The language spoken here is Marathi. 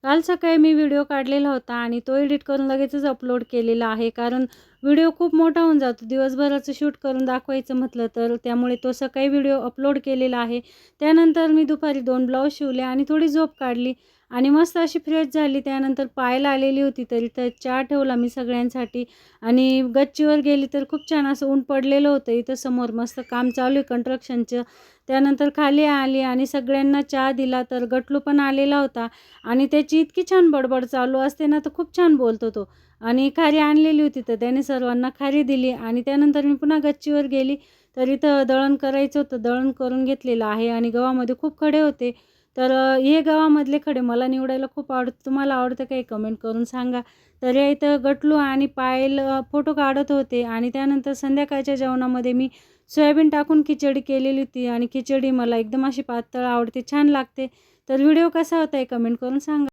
काल सकाळी मी व्हिडिओ काढलेला होता आणि तो एडिट करून लगेचच अपलोड केलेला आहे. कारण व्हिडिओ खूप मोठा होऊन जातो. दिवसभराचं शूट करून दाखवायचं म्हटलं तर त्यामुळे तो सकाळी व्हिडिओ अपलोड केलेला आहे. त्यानंतर मी दुपारी 2 ब्लाऊज शिवले आणि थोडी झोप काढली आणि मस्त अशी फ्रेश झाली. त्यानंतर पाहायला आलेली होती तर इथं चहा ठेवला मी सगळ्यांसाठी आणि गच्चीवर गेली तर खूप छान असं ऊन पडलेलं होतं. इथं समोर मस्त काम चालू आहे कन्स्ट्रक्शनचं. त्यानंतर खाली आली आणि सगळ्यांना चहा दिला. तर गटलू पण आलेला होता आणि त्याची इतकी छान बडबड चालू असते ना, तर खूप छान बोलतो तो. आणि खारी आणलेली होती तर त्याने सर्वांना खारी दिली आणि त्यानंतर मी पुन्हा गच्चीवर गेली. तर इथं दळण करायचं होतं, दळण करून घेतलेलं आहे आणि गव्हामध्ये खूप खडे होते. तर हे गव्हामधले खडे मला निवडायला खूप आवडतं. तुम्हाला आवडतं काही कमेंट करून सांगा. तर या इथं गटलू आणि पायल फोटो काढत होते आणि त्यानंतर संध्याकाळच्या जेवणामध्ये मी सोयाबीन टाकून खिचडी केलेली होती आणि खिचडी मला एकदम अशी पातळ आवडते, छान लागते. तर व्हिडिओ कसा होता हे कमेंट करून सांगा.